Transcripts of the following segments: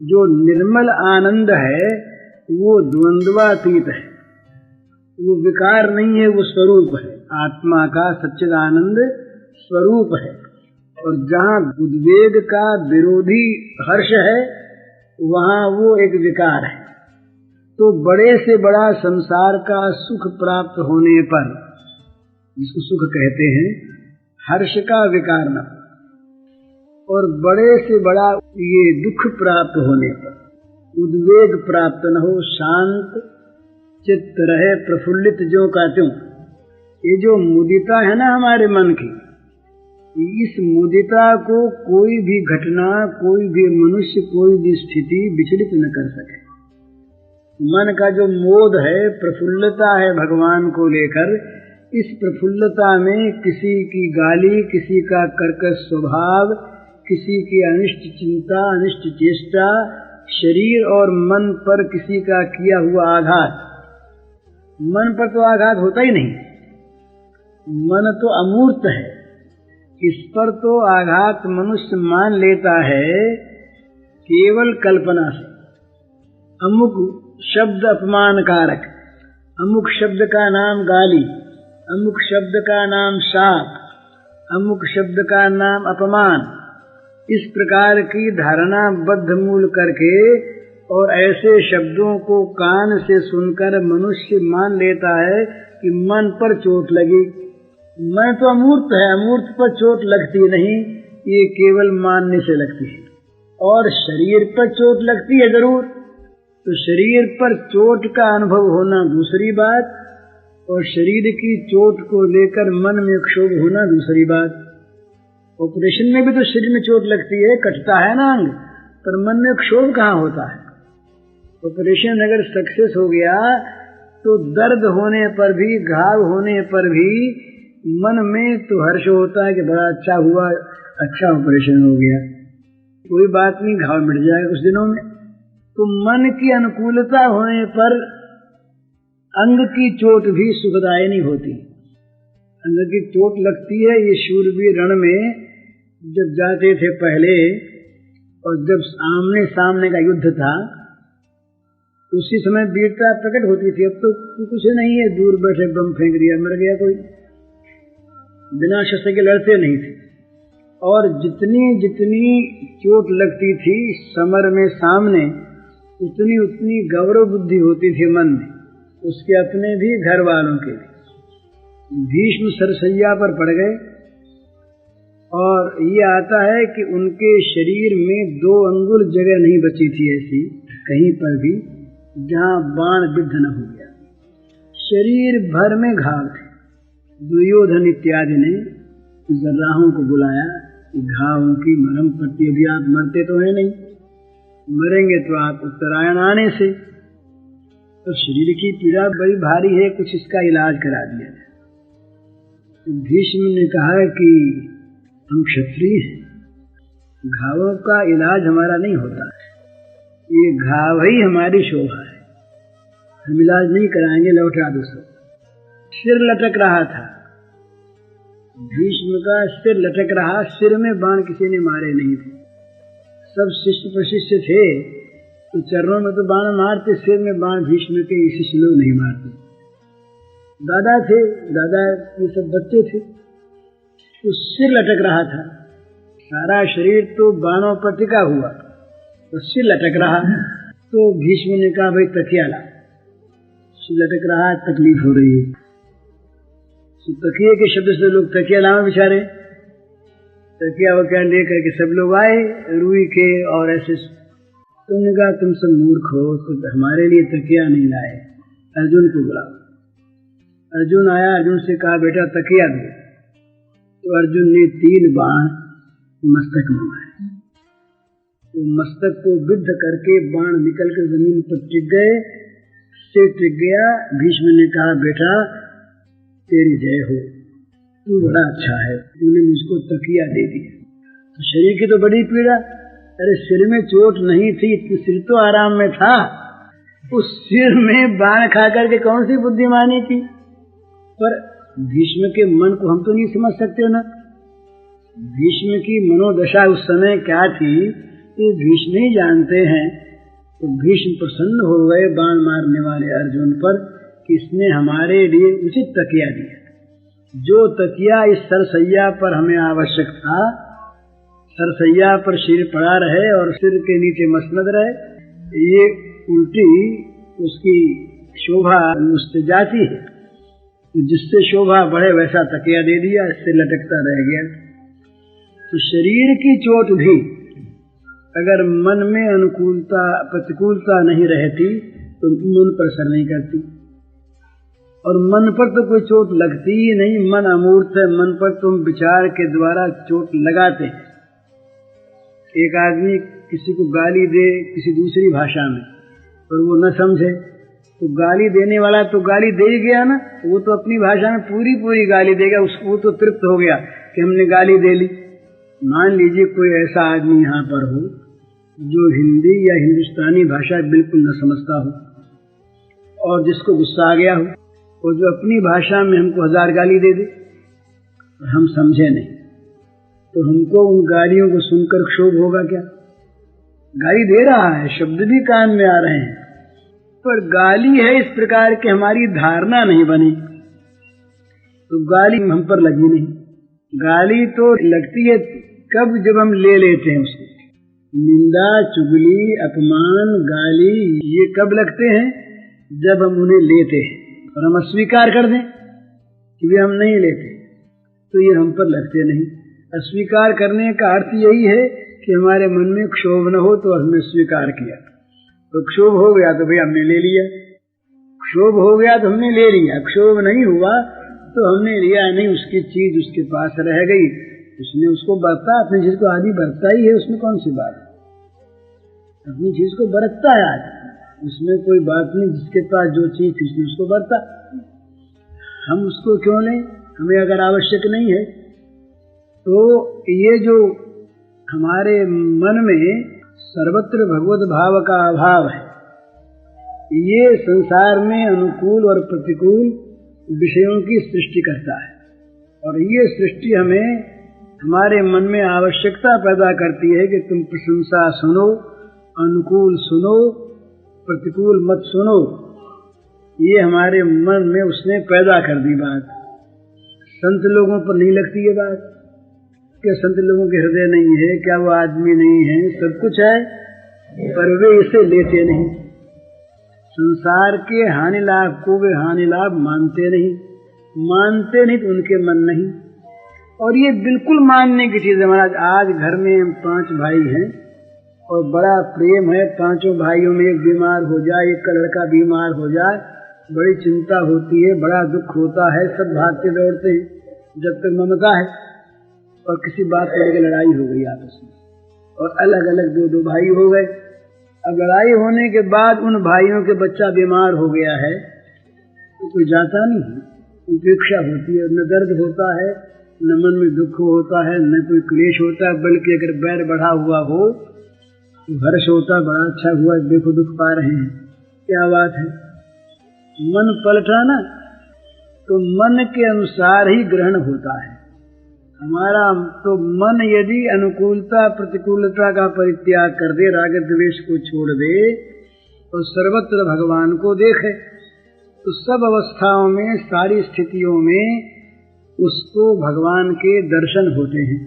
जो निर्मल आनंद है वो द्वंद्वातीत है, वो विकार नहीं है, वो स्वरूप है, आत्मा का सच्चिदानंद स्वरूप है। और जहाँ उद्वेग का विरोधी हर्ष है वहाँ वो एक विकार है। तो बड़े से बड़ा संसार का सुख प्राप्त होने पर, जिसको सुख कहते हैं, हर्ष का विकार न हो, और बड़े से बड़ा ये दुख प्राप्त होने पर उद्वेग प्राप्त न हो, शांत चित्त रहे, प्रफुल्लित जो का त्यों। ये जो मुदिता है ना हमारे मन की, इस मुदिता को कोई भी घटना, कोई भी मनुष्य, कोई भी स्थिति विचलित न कर सके। मन का जो मोद है, प्रफुल्लता है भगवान को लेकर, इस प्रफुल्लता में किसी की गाली, किसी का कर्कश स्वभाव, किसी की अनिष्ट चिंता, अनिष्ट चेष्टा, शरीर और मन पर किसी का किया हुआ आघात, मन पर तो आघात होता ही नहीं, मन तो अमूर्त है, इस पर तो आघात मनुष्य मान लेता है केवल कल्पना से। अमुक शब्द अपमान कारक, अमुक शब्द का नाम गाली, अमुक शब्द का नाम शाप, अमुक शब्द का नाम अपमान, इस प्रकार की धारणा बद्ध मूल करके और ऐसे शब्दों को कान से सुनकर मनुष्य मान लेता है कि मन पर चोट लगी। मन तो अमूर्त है, अमूर्त पर चोट लगती नहीं, ये केवल मानने से लगती है। और शरीर पर चोट लगती है जरूर, तो शरीर पर चोट का अनुभव होना दूसरी बात, और शरीर की चोट को लेकर मन में क्षोभ होना दूसरी बात। ऑपरेशन में भी तो शरीर में चोट लगती है, कटता है ना अंग, पर मन में क्षोभ कहाँ होता है। ऑपरेशन अगर सक्सेस हो गया तो दर्द होने पर भी, घाव होने पर भी मन में तो हर्ष होता है कि बड़ा अच्छा हुआ, अच्छा ऑपरेशन हो गया, कोई बात नहीं, घाव मिट जाएगा कुछ दिनों में। तो मन की अनुकूलता होने पर अंग की चोट भी सुखदायी नहीं होती। अंग की चोट लगती है। ये शूरवीर रण में जब जाते थे पहले, और जब आमने सामने का युद्ध था, उसी समय वीरता प्रकट होती थी। अब तो कुछ नहीं है, दूर बैठे बम फेंक दिया, मर गया कोई, बिना शस्त्र के लड़ते नहीं थे। और जितनी जितनी चोट लगती थी समर में सामने, उतनी उतनी गौरव बुद्धि होती थी मन में, उसके अपने भी, घर वालों के भी। भीष्म सरसैया पर पड़ गए, और ये आता है कि उनके शरीर में 2 अंगुल जगह नहीं बची थी ऐसी कहीं पर भी जहां बाण विद्ध न हो गया, शरीर भर में घाव थे। दुर्योधन इत्यादि ने जर्राहों को बुलाया कि घावों की मरहम पट्टी, अभी आप मरते तो है नहीं, मरेंगे तो आप उत्तरायण आने से, तो शरीर की पीड़ा बड़ी भारी है, कुछ इसका इलाज करा दिया जाए। तो भीष्म ने कहा कि हम क्षत्रिय हैं, घावों का इलाज हमारा नहीं होता, ये घाव ही हमारी शोभा है, हम इलाज नहीं कराएंगे, लौटा दो सब। सिर लटक रहा था, भीष्म का सिर लटक रहा, सिर में बाण किसी ने मारे नहीं थे, सब शिष्य प्रशिष्य थे, तो चरणों में तो बाण मारते, सिर में बाण भीष्म के शिष्य लोग नहीं मारते। दादा थे, दादा ये सब बच्चे थे, तो सिर लटक रहा था, सारा शरीर तो बाणों पर टिका हुआ, तो सिर लटक रहा। तो भीष्म ने कहा, भाई तकिया ला, सिर लटक रहा, तकलीफ हो रही है। तो तकिए के शब्द से लोग तकिया लाओ बेचारे, तकिया वकिया लेकर के सब लोग आए रुई के, और ऐसे। तुमने कहा तुम सब मूर्ख हो, तो हमारे लिए तकिया नहीं लाए, अर्जुन को बुलाओ। अर्जुन आया, अर्जुन से कहा बेटा तकिया दो, तो अर्जुन ने 3 बाण मस्तक में मारे, तो मस्तक को विद्ध करके बाण निकलकर जमीन पर टिक गए, सिर टिक गया। भीष्म ने कहा बेटा तेरी जय हो, तू बड़ा अच्छा है, तूने मुझको तकिया दे दिया। तो शरीर की तो बड़ी पीड़ा, अरे सिर में चोट नहीं थी, सिर तो आराम में था, उस सिर में बाण खा करके कौन सी बुद्धिमानी थी। पर भीष्म के मन को हम तो नहीं समझ सकते ना, भीष्म की मनोदशा उस समय क्या थी ये भीष्म ही जानते हैं। तो भीष्म प्रसन्न हो गए बाण मारने वाले अर्जुन पर कि इसने हमारे लिए उचित तकिया दिया। जो तकिया इस सरसैया पर हमें आवश्यक था, सरसैया पर सिर पड़ा रहे और सिर के नीचे मसनद रहे, ये उल्टी उसकी शोभा उससे जाती है, जिससे शोभा बढ़े वैसा तकिया दे दिया, इससे लटकता रह गया। तो शरीर की चोट भी अगर मन में अनुकूलता प्रतिकूलता नहीं रहती तो मन पर असर नहीं करती, और मन पर तो कोई चोट लगती ही नहीं। मन अमूर्त है, मन पर तुम विचार के द्वारा चोट लगाते हैं। एक आदमी किसी को गाली दे किसी दूसरी भाषा में और वो न समझे, तो गाली देने वाला तो गाली दे ही गया ना, वो तो अपनी भाषा में पूरी पूरी गाली देगा, उसको वो तो तृप्त हो गया कि हमने गाली दे ली। मान लीजिए कोई ऐसा आदमी यहाँ पर हो जो हिंदी या हिंदुस्तानी भाषा बिल्कुल न समझता हो और जिसको गुस्सा आ गया हो, और जो अपनी भाषा में हमको 1000 गाली दे दे और हम समझे नहीं, तो हमको उन गालियों को सुनकर क्षोभ होगा क्या? गाली दे रहा है, शब्द भी कान में आ रहे हैं, पर गाली है इस प्रकार की हमारी धारणा नहीं बनी, तो गाली हम पर लगी नहीं। गाली तो लगती है कब? जब हम ले लेते हैं उसको। निंदा, चुगली, अपमान, गाली ये कब लगते हैं? जब हम उन्हें लेते हैं और हम अस्वीकार कर दें कि वे हम नहीं लेते, तो ये हम पर लगते नहीं। अस्वीकार करने का अर्थ यही है कि हमारे मन में क्षोभ न हो, तो हमने स्वीकार किया। तो क्षोभ हो गया तो भाई हमने ले लिया, क्षोभ हो गया तो हमने ले लिया, क्षोभ नहीं हुआ तो हमने लिया नहीं। उसकी चीज उसके पास रह गई, उसने उसको बरता, अपनी चीज को आदि बरता ही है, उसमें कौन सी बात? अपनी चीज को बरतता है आदि, उसमें कोई बात नहीं। जिसके पास जो चीज थी उसने उसको बरता, हम उसको क्यों लें? हमें अगर आवश्यक नहीं है। तो ये जो हमारे मन में सर्वत्र भगवत भाव का अभाव है, ये संसार में अनुकूल और प्रतिकूल विषयों की सृष्टि करता है, और ये सृष्टि हमें हमारे मन में आवश्यकता पैदा करती है कि तुम प्रशंसा सुनो, अनुकूल सुनो, प्रतिकूल मत सुनो। ये हमारे मन में उसने पैदा कर दी बात। संत लोगों पर नहीं लगती ये बात, क्या संत लोगों के हृदय नहीं है? क्या वो आदमी नहीं है? सब कुछ है, पर वे इसे लेते नहीं। संसार के हानि लाभ को वे हानि लाभ मानते नहीं, मानते नहीं तो उनके मन नहीं। और ये बिल्कुल मानने की चीज है महाराज। आज घर में हम 5 भाई हैं और बड़ा प्रेम है, 5 भाइयों में एक बीमार हो जाए, एक का लड़का बीमार हो जाए, बड़ी चिंता होती है, बड़ा दुख होता है, सब भागते दौड़ते हैं जब तक ममता है। और किसी बात को लेकर लड़ाई हो गई आपस में, और अलग अलग 2-2 भाई हो गए। अब लड़ाई होने के बाद उन भाइयों के बच्चा बीमार हो गया है तो कोई जाता नहीं है, उपेक्षा होती है, न दर्द होता है, न मन में दुख होता है, न कोई क्लेश होता है, बल्कि अगर बैर बढ़ा हुआ हो तो हर्ष होता, बड़ा अच्छा हुआ, देखो दुख पा रहे हैं, क्या बात है। मन पलटा ना तो मन के अनुसार ही ग्रहण होता है हमारा। तो मन यदि अनुकूलता प्रतिकूलता का परित्याग कर दे, राग द्वेष को छोड़ दे, तो सर्वत्र भगवान को देखे, तो सब अवस्थाओं में, सारी स्थितियों में उसको भगवान के दर्शन होते हैं।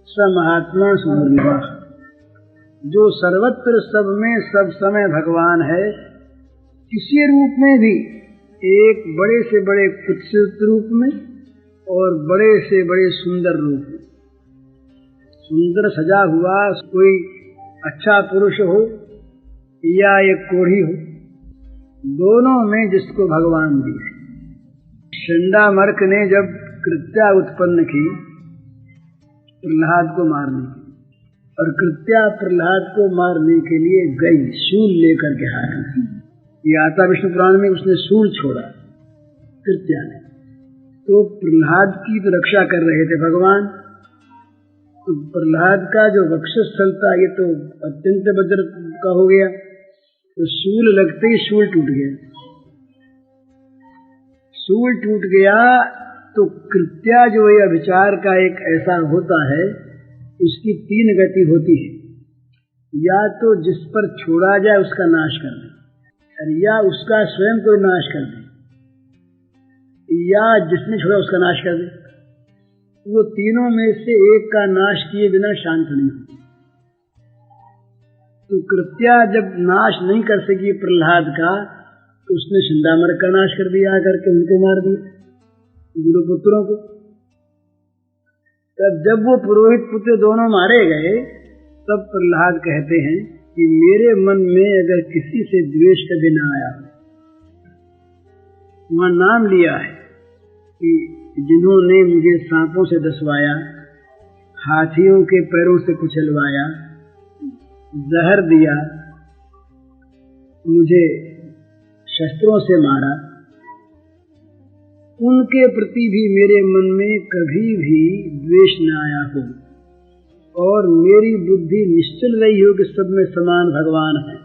स महात्मा सुनिर्वाह, जो सर्वत्र सब में सब समय भगवान है, किसी रूप में भी, एक बड़े से बड़े कुत्सित रूप में और बड़े से बड़े सुंदर रूप में। सुंदर सजा हुआ कोई अच्छा पुरुष हो या एक कोढ़ी हो, दोनों में जिसको भगवान दिए। चंडामर्क ने जब कृत्या उत्पन्न की प्रहलाद को मारने के लिए, और कृत्या प्रहलाद को मारने के लिए गई शूल लेकर के हाथ में, ये आता विष्णु पुराण में, उसने शूल छोड़ा कृत्या ने। तो प्रहलाद की तो रक्षा कर रहे थे भगवान, तो प्रहलाद का जो वक्षस्थल था ये तो अत्यंत वज्र का हो गया, तो शूल लगते ही शूल टूट गया। शूल टूट गया तो कृत्या जो है अभिचार का एक ऐसा होता है, उसकी 3 गति होती है। या तो जिस पर छोड़ा जाए उसका नाश कर दे, या उसका स्वयं कोई नाश कर दे, या जिसने छोड़ा उसका नाश कर दे। वो तीनों में से एक का नाश किए बिना शांत नहीं होती। तो कृत्या जब नाश नहीं कर सकी प्रहलाद का, तो उसने शिंदामर का नाश कर दिया, आकर के उनको मार दिया, गुरुपुत्रों को। तब जब वो पुरोहित पुत्र दोनों मारे गए, तब प्रहलाद कहते हैं कि मेरे मन में अगर किसी से द्वेष कभी न आया, वहां नाम लिया है कि जिन्होंने मुझे सांपों से डसवाया, हाथियों के पैरों से कुचलवाया, जहर दिया, मुझे शस्त्रों से मारा, उनके प्रति भी मेरे मन में कभी भी द्वेष न आया हो, और मेरी बुद्धि निश्चल रही हो कि सब में समान भगवान है,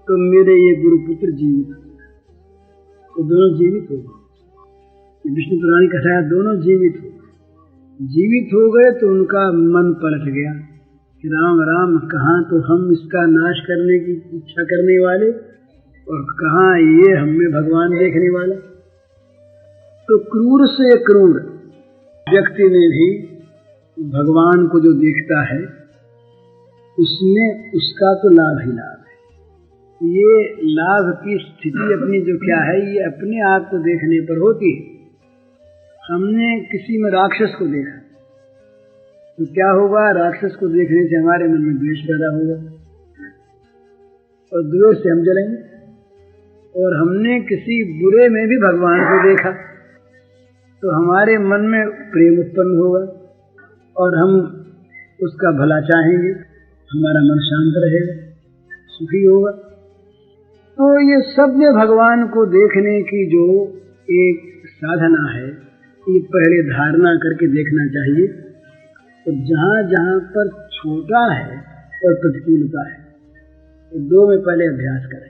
तो मेरे ये गुरुपुत्र जीवित हो गए। तो दोनों जीवित हो गए। विष्णु पुराण की कथा, दोनों जीवित हो गए। जीवित हो गए तो उनका मन पलट गया कि राम राम, कहाँ तो हम इसका नाश करने की इच्छा करने वाले, और कहाँ ये हमें भगवान देखने वाला। तो क्रूर से क्रूर व्यक्ति ने भी भगवान को जो देखता है, उसमें उसका तो लाभ ही लाभ है। ये लाभ की स्थिति अपनी जो क्या है, ये अपने आप को देखने पर होती है। हमने किसी में राक्षस को देखा तो क्या होगा, राक्षस को देखने से हमारे मन में द्वेष पैदा होगा, और द्वेष से हम जलेंगे। और हमने किसी बुरे में भी भगवान को देखा तो हमारे मन में प्रेम उत्पन्न होगा, और हम उसका भला चाहेंगे, हमारा मन शांत रहेगा, सुखी होगा। तो ये सब में भगवान को देखने की जो एक साधना है, ये पहले धारणा करके देखना चाहिए। तो जहाँ जहाँ पर छोटा है और प्रतिकूलता है, तो दो में पहले अभ्यास करें।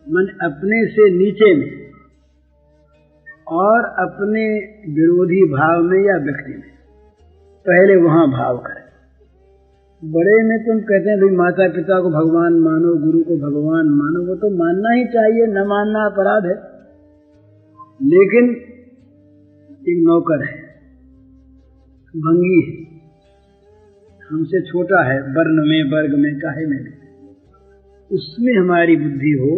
मन अपने से नीचे में और अपने विरोधी भाव में या व्यक्ति में, पहले वहां भाव करें। बड़े में तुम कहते हैं भाई माता पिता को भगवान मानो, गुरु को भगवान मानो, वो तो मानना ही चाहिए, न मानना अपराध है। लेकिन एक नौकर है, भंगी है, हमसे छोटा है, वर्ण में, वर्ग में, काहे में भी, उसमें हमारी बुद्धि हो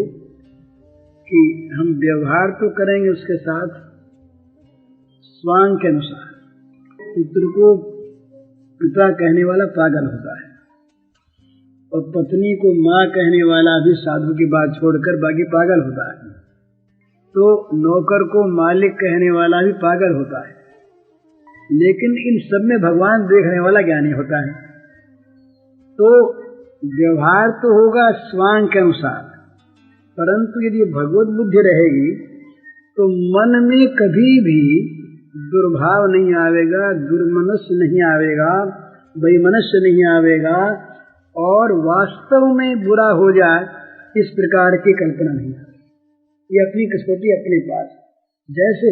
कि हम व्यवहार तो करेंगे उसके साथ स्वांग के अनुसार। पुत्र को पिता कहने वाला पागल होता है, और पत्नी को माँ कहने वाला भी साधु की बात छोड़कर बाकी पागल होता है। तो नौकर को मालिक कहने वाला भी पागल होता है। लेकिन इन सब में भगवान देखने वाला ज्ञानी होता है। तो व्यवहार तो होगा स्वांग के अनुसार, परंतु यदि भगवत बुद्धि रहेगी तो मन में कभी भी दुर्भाव नहीं आवेगा, दुर्मनस्य नहीं आवेगा, वैमनस्य नहीं आवेगा, और वास्तव में बुरा हो जाए इस प्रकार की कल्पना नहीं आवेगी। ये अपनी कसौटी अपने पास। जैसे